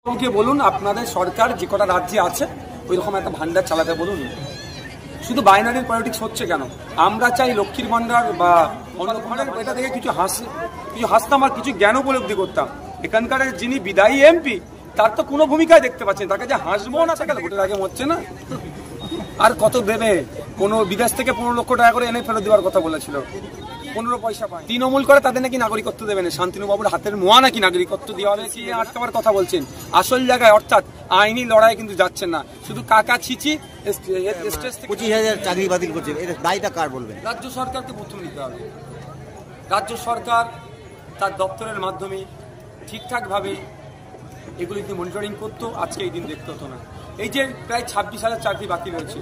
আমাকে বলুন আপনাদের সরকার যে কটা রাজ্যে আছে ওই রকম একটা ভান্ডার চালাতে বলুন। শুধু বাইনারির পলিটিক্স হচ্ছে কেন? আমরা চাই লক্ষ্মীর ভান্ডার বা অন্য ভান্ডার, এটা দেখে কিছু হাসতাম আর কিছু জ্ঞান উপলব্ধি করতাম। এখানকার যিনি বিদায়ী এমপি তার তো কোনো ভূমিকায় দেখতে পাচ্ছেন, তাকে যে হাসবো না তাকে ভোটের আগে হচ্ছে না। আর কত দেবে? কোনো বিদেশ থেকে 15 লক্ষ টাকা করে এনে ফেরত দেওয়ার কথা বলেছিল, 15 পয়সা পায়। তৃণমূল করে তাদের নাকি নাগরিকত্ব দেবে না, শান্তনু বাবুর হাতের মোয়া নাকি নাগরিকত্ব দেওয়া হবে, কি আটকাবার কথা বলছেন। আসল জায়গায় অর্থাৎ আইনি লড়াই কিন্তু যাচ্ছেন না, শুধু কাকা ছিচি। 25,000 চাকরি বাতিল করছে, এর দায়টা কার বলবেন? রাজ্য সরকারকে প্রথম নিতে হবে। রাজ্য সরকার তার দপ্তরের মাধ্যমে ঠিকঠাকভাবে এগুলিকে মনিটরিং করতো, আজকে এই দিন দেখতে হতো না। এই যে প্রায় 26,000 চাকরি বাতিল হয়েছে,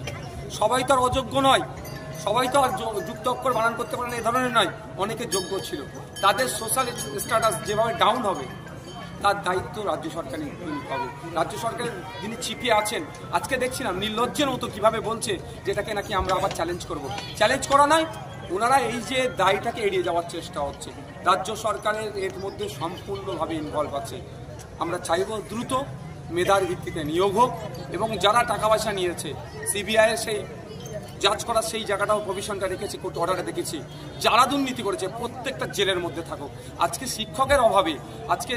সবাই তো আর অযোগ্য নয়, সবাই তো আর যুক্ত অক্ষর বানান করতে পারে না এই ধরনের নয়, অনেকে যোগ্য ছিল। তাদের সোশ্যাল স্ট্যাটাস যেভাবে ডাউন হবে তার দায়িত্ব রাজ্য সরকারই নিতে হবে। রাজ্য সরকারের যিনি চিপিয়ে আছেন, আজকে দেখছিলাম নির্লজ্জের মতো কিভাবে বলছে যেটাকে নাকি আমরা আবার চ্যালেঞ্জ করব। চ্যালেঞ্জ করা নয়, ওনারা এই যে দায়টাকে এড়িয়ে যাওয়ার চেষ্টা হচ্ছে। রাজ্য সরকারের এর মধ্যে সম্পূর্ণভাবে ইনভলভ আছে। আমরা চাইব দ্রুত মেধার ভিত্তিতে নিয়োগ হোক, এবং যারা টাকা পয়সা নিয়েছে সিবিআইয়ের সেই জাজ করার সেই জায়গাটাও প্রভিশনটা রেখেছি, কোর্ট অর্ডারে দেখেছি। যারা দুর্নীতি করেছে প্রত্যেকটা জেলের মধ্যে থাকুক। আজকে শিক্ষকের অভাবে আজকে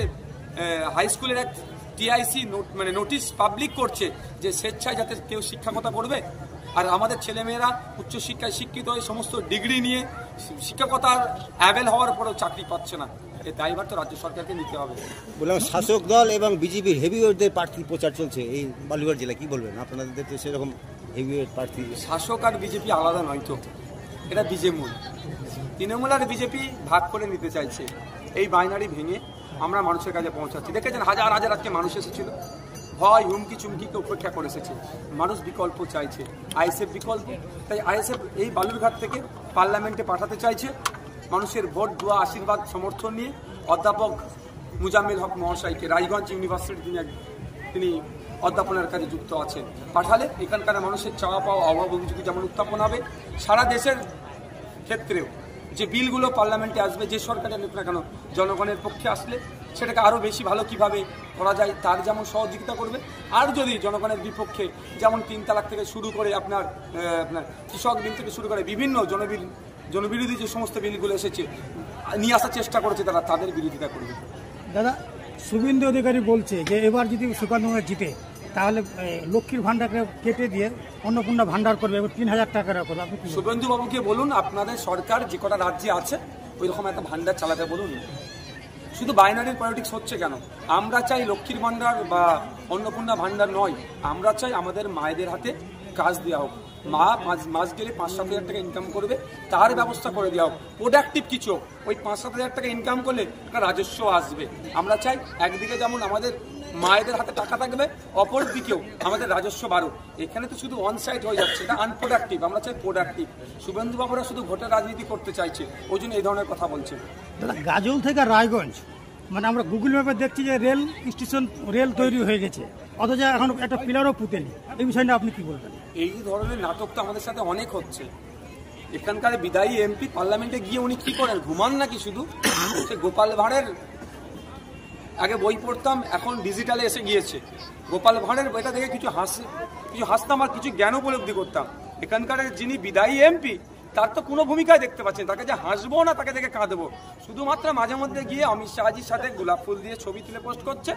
হাই স্কুলের এক টিআইসি মানে নোটিশ পাবলিক করছে যে স্বেচ্ছায় যাতে কেউ শিক্ষকতা করবে, আর আমাদের ছেলেমেয়েরা উচ্চশিক্ষায় শিক্ষিত হয়ে সমস্ত ডিগ্রি নিয়ে শিক্ষকতার অ্যাভেল হওয়ার পরেও চাকরি পাচ্ছে না। এই দায়ভার তো রাজ্য সরকারকে নিতে হবে। বললাম শাসক দল এবং বিজেপির হেভিওয়েটদের প্রার্থী প্রচার চলছে এই বালুরঘাট জেলায়, কি বলবেন? আপনাদের তো সেরকম হেভিওয়েট প্রার্থী। শাসক আর বিজেপি আলাদা নয় তো, এটা বিজেমূল। তৃণমূল আর বিজেপি ভাগ করে নিতে চাইছে। এই বাইনারি ভেঙে আমরা মানুষের কাছে পৌঁছাচ্ছি। দেখেছেন হাজার হাজার আজকে মানুষ এসেছিল, ভয় হুমকি চুমকিকে উপেক্ষা করে এসেছে। মানুষ বিকল্প চাইছে, আইএসএফ বিকল্প। তাই আইএসএফ এই বালুরঘাট থেকে পার্লামেন্টে পাঠাতে চাইছে মানুষের ভোট, দোয়া, আশীর্বাদ, সমর্থন নিয়ে অধ্যাপক মুজাম্মেল হক মহাশয়কে। রায়গঞ্জ ইউনিভার্সিটি তিনি অধ্যাপনার কাজে যুক্ত আছেন। পাঠালে এখানকার মানুষের চাওয়া পাওয়া, অভাব অভিযোগ যেমন উত্থাপন হবে, সারা দেশের ক্ষেত্রেও যে বিলগুলো পার্লামেন্টে আসবে, যে সরকারের না কেন জনগণের পক্ষে আসলে সেটাকে আরও বেশি ভালো কিভাবে করা যায় তার যেমন সহযোগিতা করবে। আর যদি জনগণের বিপক্ষে, যেমন 3 তালাক থেকে শুরু করে আপনার কৃষক বিল থেকে শুরু করে বিভিন্ন জনবিরোধী যে সমস্ত বিলগুলো এসেছে নিয়ে আসার চেষ্টা করেছে, তারা তাদের বিরোধিতা করবে। দাদা, শুভেন্দু অধিকারী বলছে যে এবার যদি সুকান্ত জিতে তাহলে লক্ষ্মীর ভান্ডারকে কেটে দিয়ে অন্নপূর্ণা ভান্ডার করবে, 3,000 টাকার করবে। আপনি শুভেন্দু বাবুকে বলুন আপনাদের সরকার যে কটা রাজ্যে আছে ওই রকম একটা ভান্ডার চালাতে বলুন। শুধু বাইনারির পলিটিক্স হচ্ছে কেন? আমরা চাই লক্ষ্মীর ভান্ডার বা অন্নপূর্ণা ভান্ডার নয়, আমরা চাই আমাদের মায়েদের হাতে কাজ দেওয়া হোক। মা মাস গেলে 5-7 হাজার টাকা ইনকাম করবে, তার ব্যবস্থা করে দেওয়া হোক। প্রোডাক্টিভ কিছু হোক, ওই 5-7 হাজার টাকা ইনকাম করলে একটা রাজস্ব আসবে। আমরা চাই একদিকে যেমন আমাদের মায়েদের হাতে টাকা থাকবে, অপর দিকেও আমাদের রাজস্ব বাড়ুক। এখানে তো শুধু অন সাইড হয়ে যাচ্ছে, এটা আনপ্রোডাক্টিভ। আমরা চাই প্রোডাক্টিভ। শুভেন্দু বাবুরা শুধু ভোটের রাজনীতি করতে চাইছে, ওই জন্য এই ধরনের কথা বলছে। দাদা, গাজল থেকে রায়গঞ্জ মানে আমরা গুগল ম্যাপে দেখছি যে রেল স্টেশন, রেল তৈরি হয়ে গেছে, অথচ এখন একটা পিলারও পুঁতেনি। এই বিষয়টা আপনি কি বলবেন? এই ধরনের নাটক তো আমাদের সাথে অনেক হচ্ছে। এখানকার বিদায়ী এমপি পার্লামেন্টে গিয়ে উনি কি করেন? ঘুমান নাকি শুধু? সে গোপাল ভাঁড়ের আগে বই পড়তাম, এখন ডিজিটালে এসে গিয়েছে। গোপাল ভাঁড়ের বইটা দেখে কিছু হাসতাম আর কিছু জ্ঞান উপলব্ধি করতাম। এখানকার যিনি বিদায়ী এমপি তার তো কোনো ভূমিকায় দেখতে পাচ্ছেন, তাকে যে হাসবো না তাকে দেখে কাঁদবো। শুধুমাত্র মাঝে মধ্যে গিয়ে অমিত শাহজির সাথে গোলাপ ফুল দিয়ে ছবি তুলে পোস্ট করছে,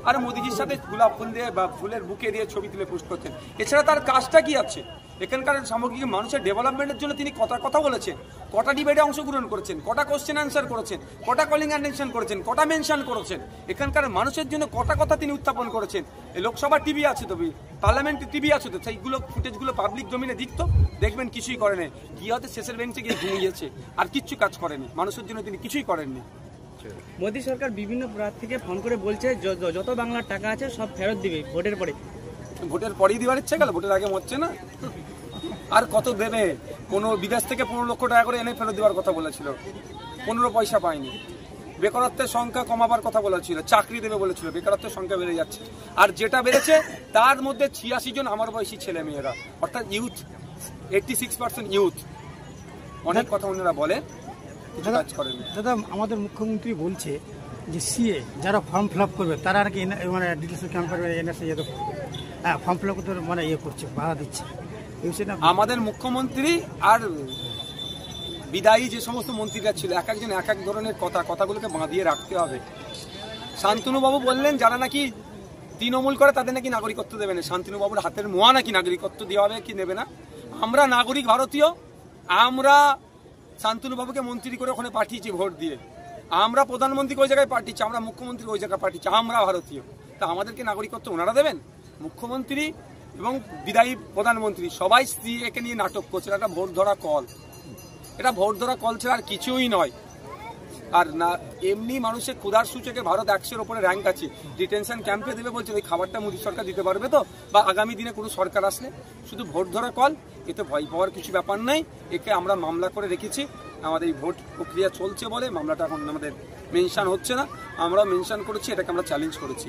আর মোদিজির সাথে গোলাপ ফুল দিয়ে বা ফুলের বুকে দিয়ে ছবি তুলে পোস্ট করছেন। এছাড়া তার কাজটা কি আছে? এখানকার সামগ্রিক মানুষের ডেভেলপমেন্টের জন্য তিনি কথা বলেছেন, কটা ডিবেটে অংশগ্রহণ করেছেন, কটা কোশ্চেন অ্যান্সার করেছেন, কটা কলিং অ্যাটেনশন করেছেন, কটা মেনশন করেছেন। এখানকার মানুষের জন্য কটা কথা তিনি উত্থাপন করেছেন। এই লোকসভা টিভি আছে তো, পার্লামেন্ট টিভি আছে তো, সেইগুলো ফুটেজগুলো পাবলিক জমিনে দিত, দেখবেন কিছুই করেনি। গিয়ে হয়তো শেষের বেঞ্চে গিয়ে ঘুমিয়েছে, আর কিচ্ছু কাজ করেনি। মানুষের জন্য তিনি কিছুই করেননি। মোদী সরকার বিভিন্ন প্রার্থীকে ফোন করে বলছে যত বাংলার টাকা আছে সব ফেরত দিবে ভোটের পরে। ভোটের পরেই দেওয়ার ইচ্ছে গেল, ভোটের আগে হচ্ছে না। আর কত দেবে? কোনো বিদেশ থেকে 15 লক্ষ টাকা করে এনে ফেরত দেওয়ার কথা বলেছিল, 15 পয়সা পায়নি। বেকারত্বের সংখ্যা কমাবার কথা বলেছিল, চাকরি দেবে বলেছিল, বেকারত্বের সংখ্যা বেড়ে যাচ্ছে। আর যেটা বেড়েছে তার মধ্যে 86 জন আমার বয়সী ছেলে মেয়েরা, অর্থাৎ ইউথ, 86% ইউথ। অনেক কথা ওনারা বলে, কিছু কাজ করেন। দাদা, আমাদের মুখ্যমন্ত্রী বলছে যে সিএ যারা ফর্ম ফিল আপ করবে তারা আর কি মানে ডিটেলস ক্যাম্পের এনএসএ ফর্ম ফিল আপ করতে মানে ইয়ে করছে, বাধা দিচ্ছে। এই বিষয়টা আমাদের মুখ্যমন্ত্রী আর বিদায়ী যে সমস্ত মন্ত্রীরা ছিল এক একজন এক এক ধরনের কথাগুলোকে বাঁধিয়ে রাখতে হবে। শান্তনুবাবু বললেন যারা নাকি তৃণমূল করে তাদের নাকি নাগরিকত্ব দেবে না। শান্তনুবাবুর হাতের মোয়া নাকি নাগরিকত্ব দেওয়া হবে কি নেবে না? আমরা নাগরিক ভারতীয়, আমরা শান্তনুবাবুকে মন্ত্রী করে ওখানে পাঠিয়েছি ভোট দিয়ে, আমরা প্রধানমন্ত্রীকে ওই জায়গায় পাঠিয়েছি, আমরা মুখ্যমন্ত্রী ওই জায়গায় পাঠিয়েছি, আমরা ভারতীয়। তা আমাদেরকে নাগরিকত্ব ওনারা দেবেন? মুখ্যমন্ত্রী এবং বিদায়ী প্রধানমন্ত্রী সবাই একে নিয়ে নাটক করছে। এটা ভোট ধরা কল, এটা ভোট ধরা কল ছাড়া আর কিছুই নয়। আর না এমনি মানুষের ক্ষুধার সূচকে ভারত 100-এর উপরে র্যাঙ্ক আছে, ডিটেনশন ক্যাম্পে দেবে বলছে, ওই খাবারটা মোদী সরকার দিতে পারবে তো, বা আগামী দিনে কোনো সরকার আসলে? শুধু ভোট ধরা কল, এতে ভয় পাওয়ার কিছু ব্যাপার নাই। একে আমরা মামলা করে রেখেছি, আমাদের এই ভোট প্রক্রিয়া চলছে বলে মামলাটা এখন আমাদের মেনশন হচ্ছে না, আমরা মেনশন করেছি, এটাকে আমরা চ্যালেঞ্জ করেছি।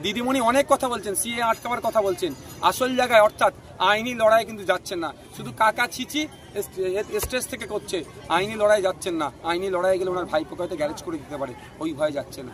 দিদিমণি অনেক কথা বলছেন, সিএ আটকাবার কথা বলছেন, আসল জায়গায় অর্থাৎ আইনি লড়াই কিন্তু যাচ্ছেন না, শুধু কাকা ছিচি স্টেজ থেকে করছে, আইনি লড়াই যাচ্ছেন না। আইনি লড়াই গেলে ওনার ভাইপোকে হয়তো গ্যারেজ করে দিতে পারে, ওই ভয়ে যাচ্ছে না।